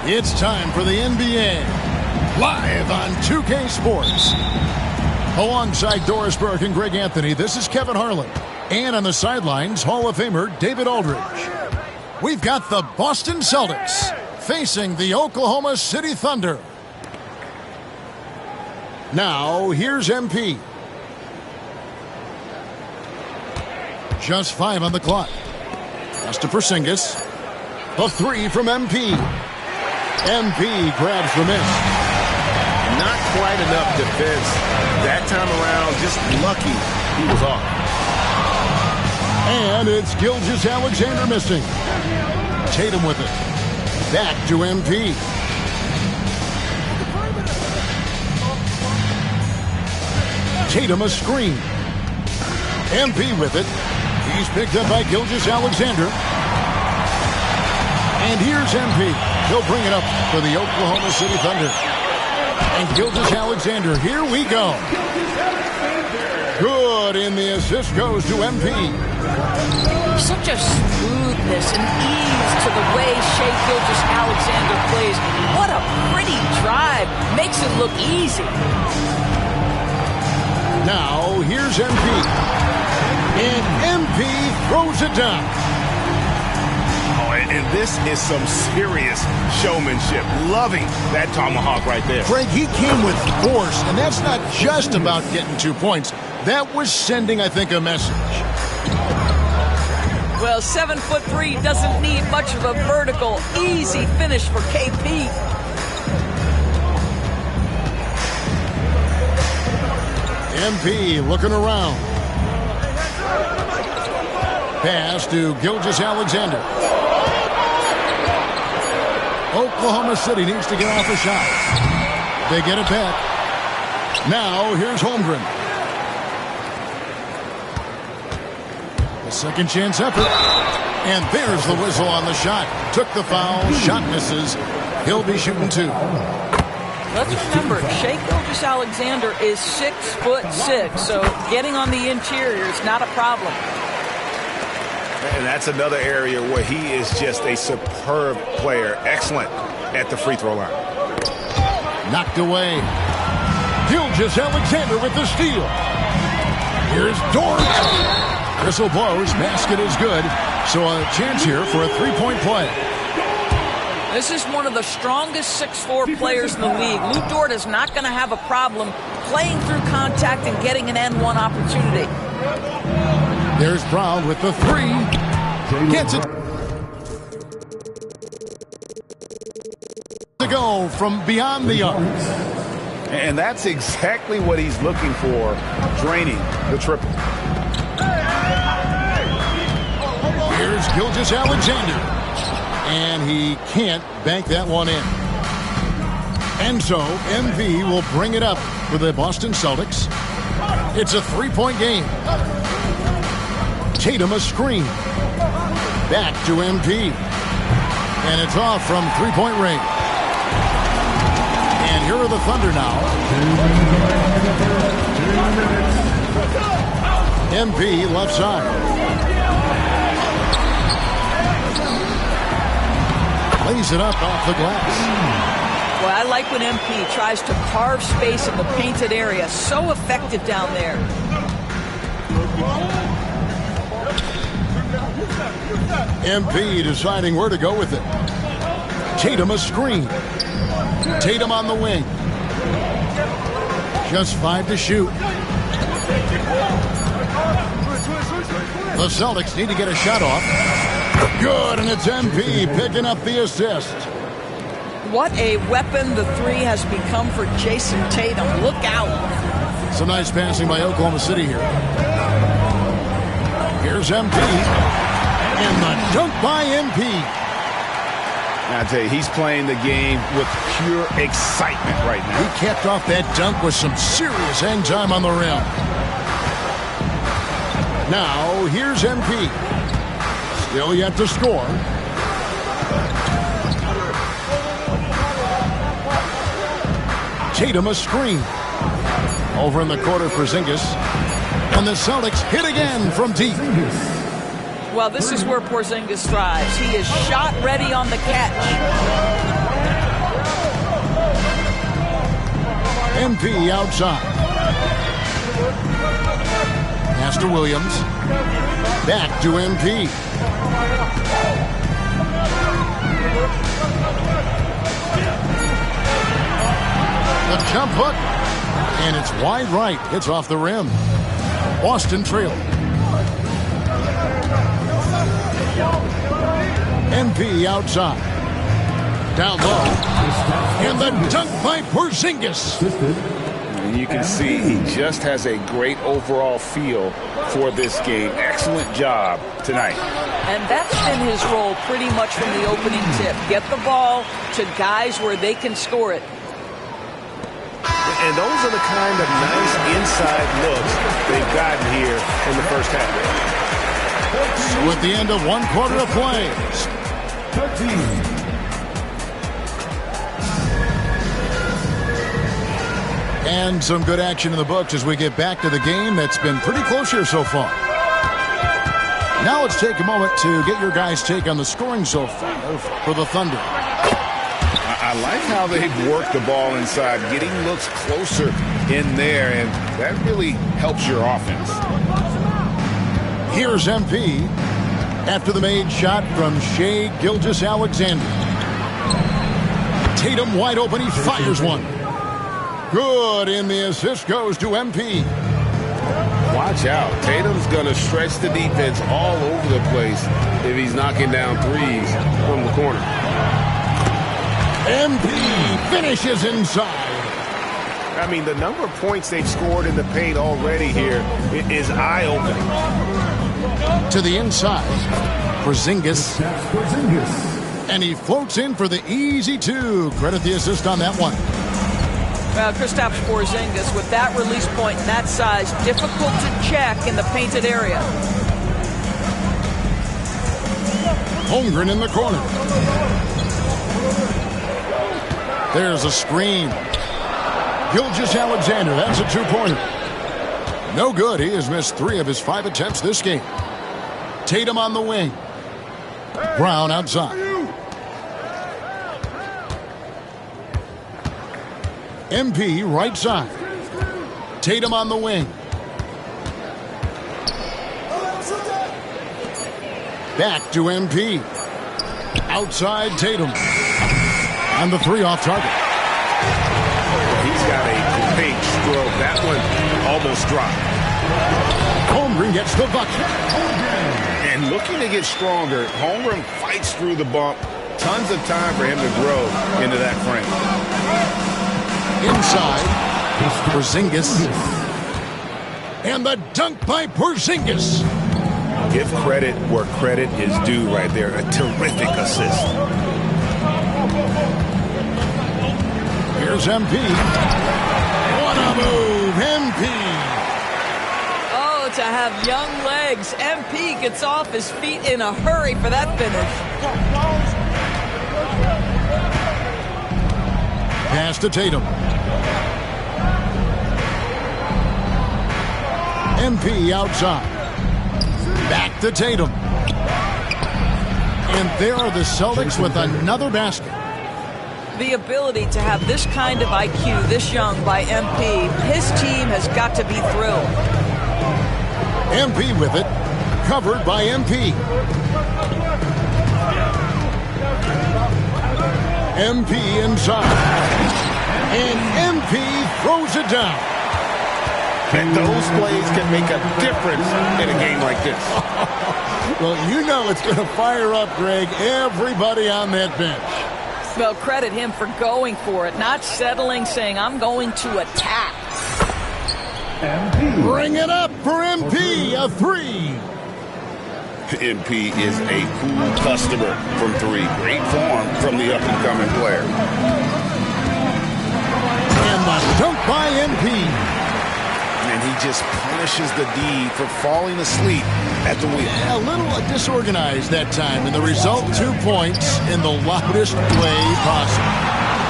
It's time for the NBA, live on 2K Sports. Alongside Doris Burke and Greg Anthony, this is Kevin Harlan. And on the sidelines, Hall of Famer David Aldridge. We've got the Boston Celtics facing the Oklahoma City Thunder. Now, here's MP. Just 5 on the clock. Pass to Porzingis. The 3 from MP. MP grabs the miss. Not quite enough defense. That time around, just lucky he was off. And it's Gilgeous-Alexander missing. Tatum with it. Back to MP. Tatum a screen. MP with it. He's picked up by Gilgeous-Alexander. And here's MP. He'll bring it up for the Oklahoma City Thunder. And Gilgeous-Alexander, here we go. Good, and the assist goes to MP. Such a smoothness and ease to the way Shai Gilgeous-Alexander plays. What a pretty drive. Makes it look easy. Now, here's MP. And MP throws it down. And this is some serious showmanship. Loving that tomahawk right there. Greg, he came with force, and that's not just about getting 2 points. That was sending, I think, a message. Well, 7'3" doesn't need much of a vertical, easy finish for KP. MP looking around. Pass to Gilgeous-Alexander. Oklahoma City needs to get off a shot. They get it back. Now, here's Holmgren. The second chance effort. And there's the whistle on the shot. Took the foul. Shot misses. He'll be shooting 2. Let's remember, Shai Gilgeous-Alexander is 6'6", so getting on the interior is not a problem. And that's another area where he is just a superb player. Excellent at the free throw line. Knocked away. Gilgeous-Alexander with the steal. Here's Dort. Whistle blows. Basket is good. So a chance here for a three-point play. This is one of the strongest 6'4" players in the league. Lu Dort is not going to have a problem playing through contact and getting an N1 opportunity. There's Brown with the 3. Gets it. To go from beyond the arc. And that's exactly what he's looking for, draining the triple. Here's Gilgeous-Alexander. And he can't bank that one in. And so MP will bring it up for the Boston Celtics. It's a 3-point game. Tatum a screen. Back to MP. And it's off from 3-point range. And here are the Thunder now. MP left side. Lays it up off the glass. Well, I like when MP tries to carve space in the painted area. So effective down there. MP deciding where to go with it. Tatum a screen. Tatum on the wing. Just 5 to shoot. The Celtics need to get a shot off. Good, and it's MP picking up the assist. What a weapon the 3 has become for Jason Tatum. Look out. Some nice passing by Oklahoma City here. Here's MP. And the dunk by MP. I tell you, he's playing the game with pure excitement right now. He capped off that dunk with some serious hang time on the rim. Now, here's MP. Still yet to score. Tatum a screen. Over in the corner for Porzingis. And the Celtics hit again from deep. Well, this is where Porzingis thrives. He is shot ready on the catch. MP outside. Pass to Williams. Back to MP. The jump hook. And it's wide right. It's off the rim. Boston trailing. MP outside. Down low. And the dunk by Porzingis. And you can see he just has a great overall feel for this game. Excellent job tonight. And that's been his role pretty much from the opening tip. Get the ball to guys where they can score it. And those are the kind of nice inside looks they've gotten here in the first half. So at the end of one quarter of play. 13. And some good action in the books as we get back to the game that's been pretty close here so far. Now let's take a moment to get your guys' take on the scoring so far for the Thunder. I like how they've worked the ball inside, getting looks closer in there, and that really helps your offense. Here's MP after the made shot from Shai Gilgeous-Alexander. Tatum wide open, he fires one. Good, and the assist goes to MP. Watch out. Tatum's going to stretch the defense all over the place if he's knocking down threes from the corner. MP finishes inside. I mean, the number of points they've scored in the paint already here is eye-opening. To the inside, Porzingis. And he floats in for the easy two. Credit the assist on that one. Well, Kristaps Porzingis, with that release point and that size, difficult to check in the painted area. Holmgren in the corner. There's a screen. Gilgeous-Alexander, that's a two-pointer. No good. He has missed 3 of his 5 attempts this game. Tatum on the wing. Brown outside. MP right side. Tatum on the wing. Back to MP. Outside Tatum. And the 3 off target. He's got a great stroke. That one almost dropped. Holmgren gets the bucket. And looking to get stronger, Holmgren fights through the bump. Tons of time for him to grow into that frame. Inside, Porzingis. And the dunk by Porzingis. Give credit where credit is due right there. A terrific assist. Here's MP. What a move, MP. Oh, to have young legs. MP gets off his feet in a hurry for that finish. Pass to Tatum. MP outside. Back to Tatum. And there are the Celtics with another basket. The ability to have this kind of IQ this young by MP, his team has got to be thrilled. MP with it. Covered by MP. MP inside. And MP throws it down. And those plays can make a difference in a game like this. Well, you know it's going to fire up, Greg, everybody on that bench. Well, credit him for going for it, not settling, saying, I'm going to attack. MP. Bring it up for MP, a 3. MP is a cool customer from 3. Great form from the up-and-coming player. And the dunk by MP. And he just punishes the D for falling asleep at the wheel. A little disorganized that time, and the result 2 points in the loudest way possible.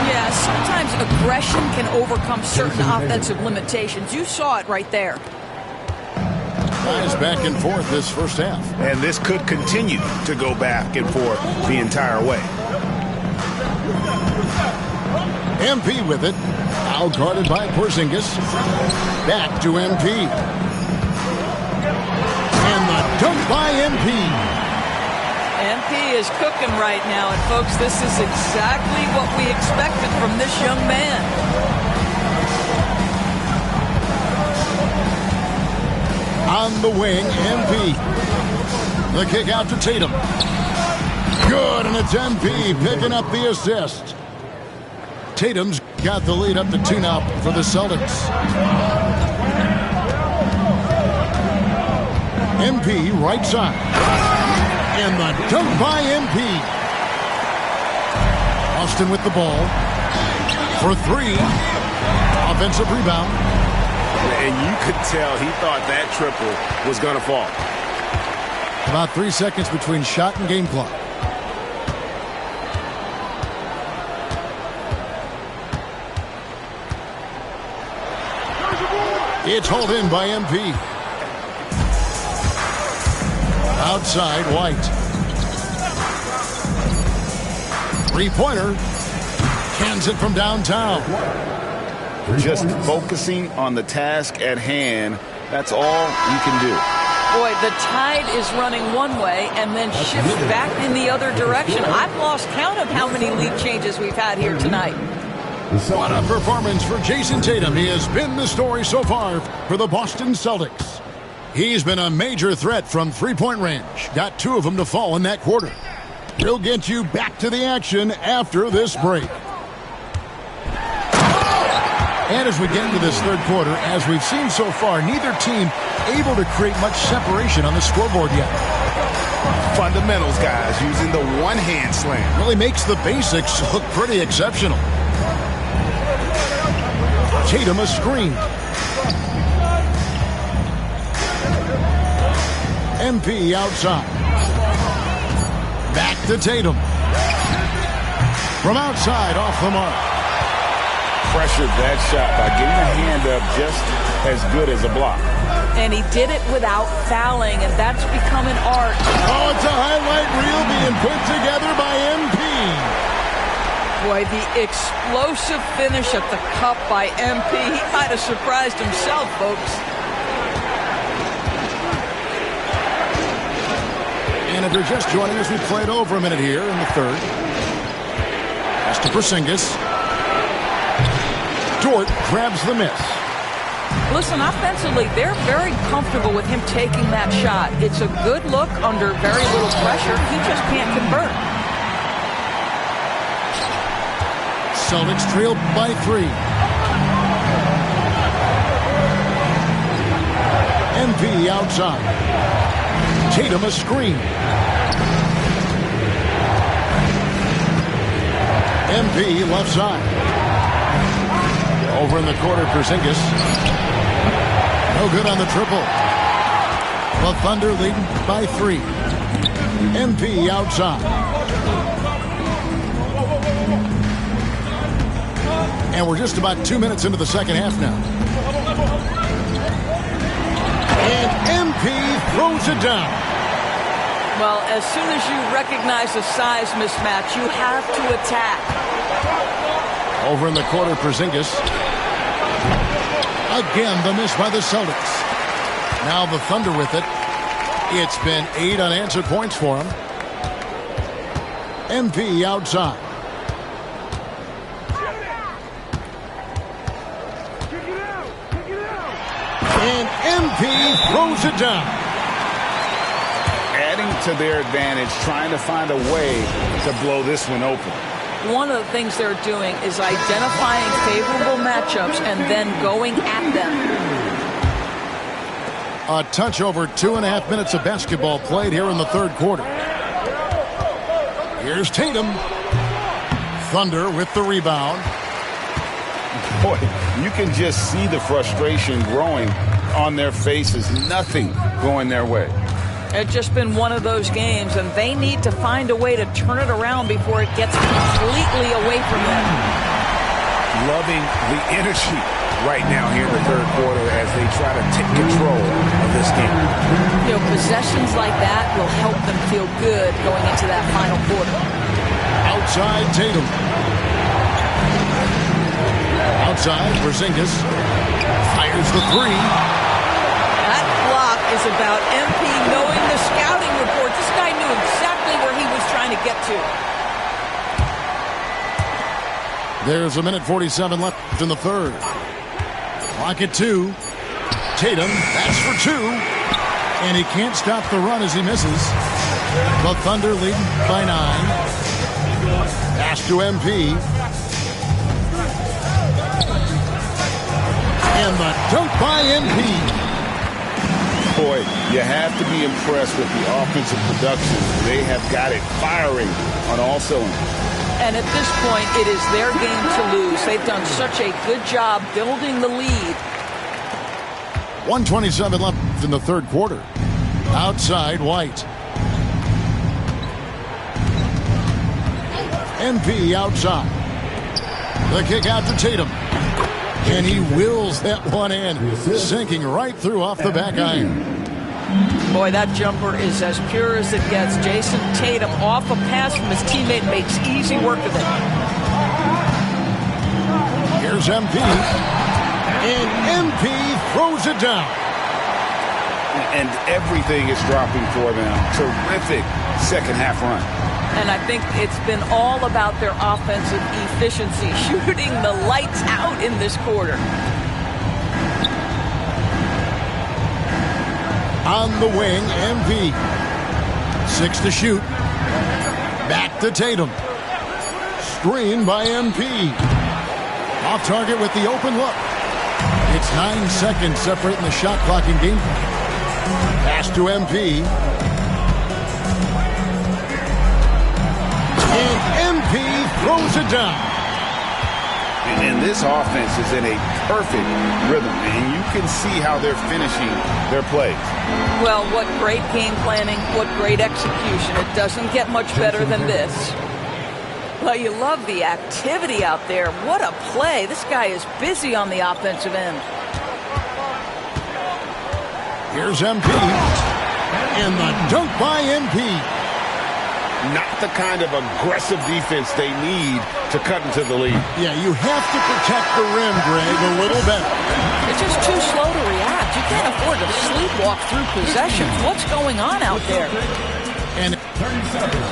Yeah, sometimes aggression can overcome certain offensive limitations. You saw it right there. Guys back and forth this first half. And this could continue to go back and forth the entire way. MP with it. Now guarded by Porzingis. Back to MP. And the dunk by MP. MP is cooking right now. And, folks, this is exactly what we expected from this young man. On the wing, MP. The kick out to Tatum. Good, and it's MP picking up the assist. Tatum's got the lead up to 2 now for the Celtics. MP right side. And the dunk by MP. Austin with the ball. For 3. Offensive rebound. And you could tell he thought that triple was going to fall. About 3 seconds between shot and game clock. It's hauled in by MP. Outside, White. Three-pointer. Cans it from downtown. Just focusing on the task at hand. That's all you can do. Boy, the tide is running one way and then shifts back in the other direction. I've lost count of how many lead changes we've had here tonight. What a performance for Jason Tatum. He has been the story so far for the Boston Celtics. He's been a major threat from three-point range. Got 2 of them to fall in that quarter. We'll get you back to the action after this break. And as we get into this third quarter, as we've seen so far, neither team able to create much separation on the scoreboard yet. Fundamentals, guys, using the one-hand slam. Really makes the basics look pretty exceptional. Tatum a screen. MP outside. Back to Tatum. From outside, off the mark. Pressured that shot by getting a hand up just as good as a block. And he did it without fouling, and that's become an art. Oh, it's a highlight reel being put together by MP. Boy, the explosive finish at the cup by MP. He might have surprised himself, folks. And if you're just joining us, we played over a minute here in the third. Pass to Porzingis. Dort grabs the miss. Listen, offensively, they're very comfortable with him taking that shot. It's a good look under very little pressure. He just can't convert. Celtics trail by 3. MP outside. Tatum a screen. MP left side. Over in the corner, Porzingis. No good on the triple. The Thunder leading by 3. MP outside. And we're just about 2 minutes into the second half now. And MP throws it down. Well, as soon as you recognize a size mismatch, you have to attack. Over in the corner, Porzingis. Again, the miss by the Celtics. Now the Thunder with it. It's been 8 unanswered points for them. MP outside. And MP throws it down. Adding to their advantage, trying to find a way to blow this one open. One of the things they're doing is identifying favorable matchups and then going at them. A touch over 2.5 minutes of basketball played here in the third quarter. Here's Tatum. Thunder with the rebound. Boy, you can just see the frustration growing on their faces. Nothing going their way. It's just been one of those games, and they need to find a way to turn it around before it gets completely away from them. Loving the energy right now here in the third quarter as they try to take control of this game. You know, possessions like that will help them feel good going into that final quarter. Outside Tatum. outside. Porzingis fires the three. That block is about MP knowing the scouting report. This guy knew exactly where he was trying to get to. There's a minute 47 left in the third. Clock at 2. Tatum, that's for 2. And he can't stop the run as he misses. The Thunder lead by 9. Pass to MP. And the dunk by MP. Boy, you have to be impressed with the offensive production. They have got it firing on all cylinders. And at this point, it is their game to lose. They've done such a good job building the lead. 1:27 left in the third quarter. Outside, White. MP outside. The kick out to Tatum. And he wills that one in, sinking right through off the back iron. Boy, that jumper is as pure as it gets. Jason Tatum off a pass from his teammate makes easy work of it. Here's MP. And MP throws it down. And everything is dropping for them. Terrific second half run. And I think it's been all about their offensive efficiency, shooting the lights out in this quarter. On the wing, MP. 6 to shoot. Back to Tatum. Screen by MP. Off target with the open look. It's 9 seconds separating the shot clock and game. Pass to MP. And MP throws it down. And this offense is in a perfect rhythm, and you can see how they're finishing their plays. Well, what great game planning, what great execution. It doesn't get much better than this. Well, you love the activity out there. What a play. This guy is busy on the offensive end. Here's MP. And the dunk by MP. Not the kind of aggressive defense they need to cut into the lead. Yeah, you have to protect the rim, Greg, a little better. It's just too slow to react. You can't afford to sleepwalk through possessions. What's going on out there? And 30 seconds.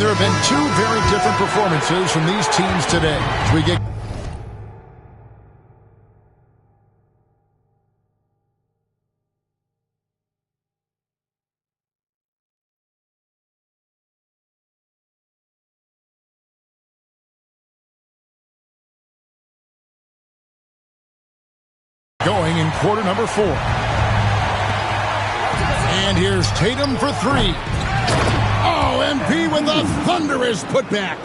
there have been 2 very different performances from these teams today. As we get going in quarter number 4. And here's Tatum for 3. Oh, MP with a thunderous putback.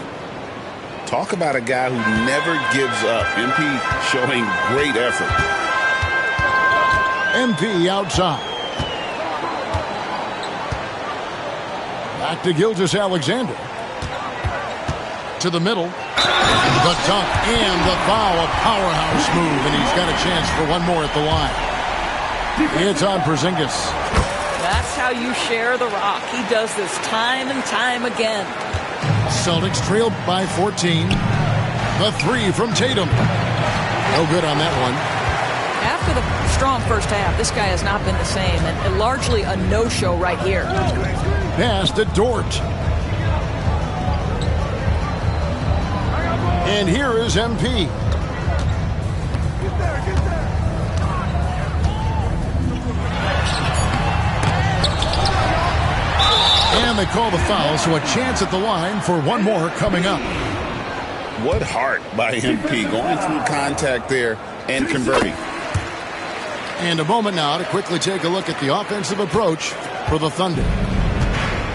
Talk about a guy who never gives up. MP showing great effort. MP outside. Back to Gilgeous-Alexander. To the middle. The dunk and the foul, a powerhouse move, and he's got a chance for one more at the line. It's on Porzingis. That's how you share the rock. He does this time and time again. Celtics trail by 14. The 3 from Tatum. No good on that one. After the strong first half, this guy has not been the same, and largely a no-show right here. Pass to Dort. And here is MP. And they call the foul, so a chance at the line for one more coming up. What heart by MP, going through contact there and converting. And a moment now to quickly take a look at the offensive approach for the Thunder.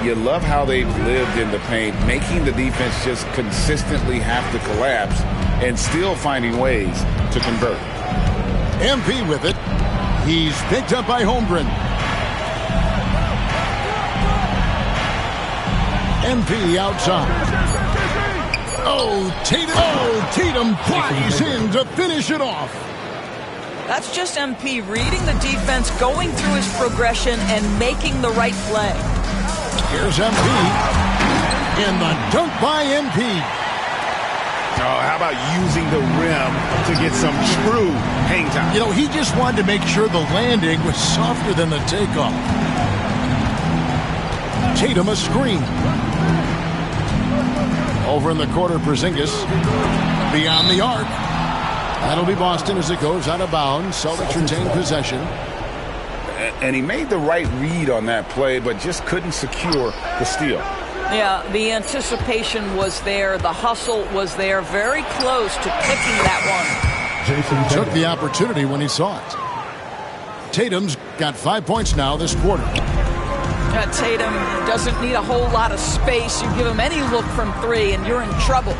You love how they've lived in the paint, making the defense just consistently have to collapse and still finding ways to convert. MP with it. He's picked up by Holmgren. MP outside. Tatum flies in to finish it off. That's just MP reading the defense, going through his progression, and making the right play. Here's MP. And the dunk by MP. Oh, how about using the rim to get some true hang time? You know, he just wanted to make sure the landing was softer than the takeoff. Tatum a screen. Over in the corner, Porzingis. Beyond the arc. That'll be Boston as it goes out of bounds. Celtics retain possession. And he made the right read on that play, but just couldn't secure the steal. Yeah, the anticipation was there. The hustle was there. Very close to picking that one. Took the opportunity when he saw it. Tatum's got 5 points now this quarter. Tatum doesn't need a whole lot of space. You give him any look from three, and you're in trouble.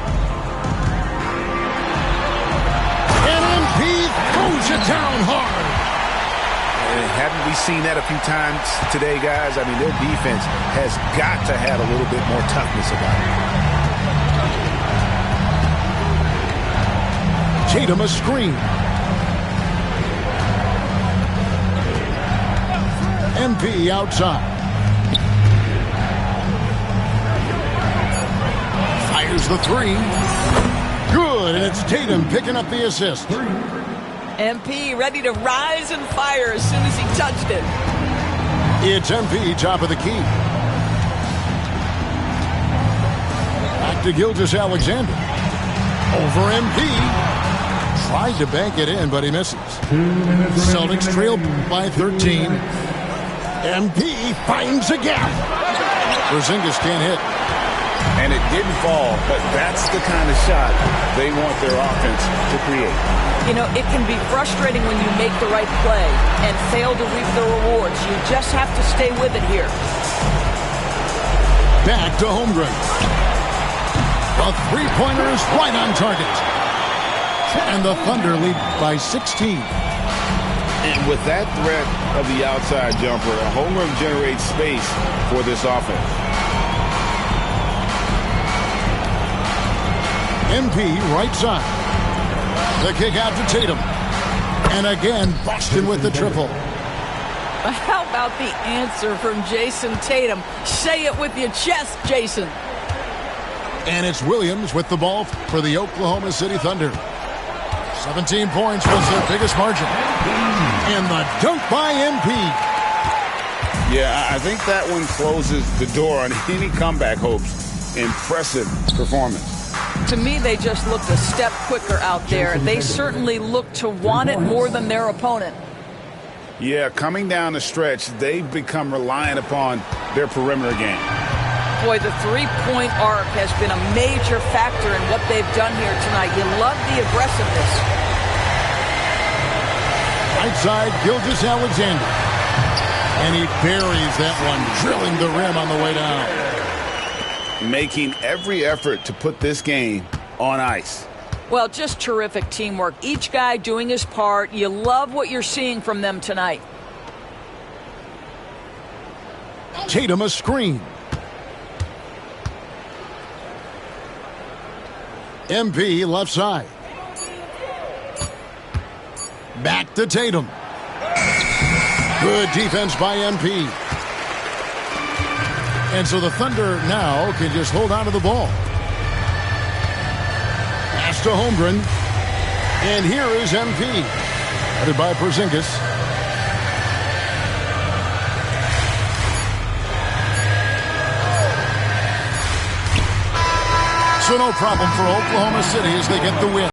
And MP throws it down hard. And haven't we seen that a few times today, guys? I mean, their defense has got to have a little bit more toughness about it. Tatum a screen. MP outside. Fires the three. Good, and it's Tatum picking up the assist. MP ready to rise and fire as soon as he touched it. It's MP, top of the key. Back to Gilgeous-Alexander. Over MP. Tried to bank it in, but he misses. Celtics trail by 13. MP finds a gap. Porzingis can't hit. And it didn't fall, but that's the kind of shot they want their offense to create. You know, it can be frustrating when you make the right play and fail to reap the rewards. You just have to stay with it here. Back to Holmgren. The three-pointer is right on target. And the Thunder lead by 16. And with that threat of the outside jumper, Holmgren generates space for this offense. MP right side. The kick out to Tatum. And again, Boston with the triple. How about the answer from Jason Tatum? Say it with your chest, Jason. And it's Williams with the ball for the Oklahoma City Thunder. 17 points was their biggest margin. And the dunk by MP. Yeah, I think that one closes the door on any comeback hopes. Impressive performance. To me, they just looked a step quicker out there. They certainly looked to want it more than their opponent. Yeah, coming down the stretch, they've become reliant upon their perimeter game. Boy, the three-point arc has been a major factor in what they've done here tonight. You love the aggressiveness. Right side, Gilgeous-Alexander. And he buries that one, drilling the rim on the way down. Making every effort to put this game on ice. Well, just terrific teamwork. Each guy doing his part. You love what you're seeing from them tonight. Tatum a screen. MP left side. Back to Tatum. Good defense by MP. And so the Thunder now can just hold on to the ball. Pass to Holmgren. And here is MP. Headed by Porzingis. So no problem for Oklahoma City as they get the win.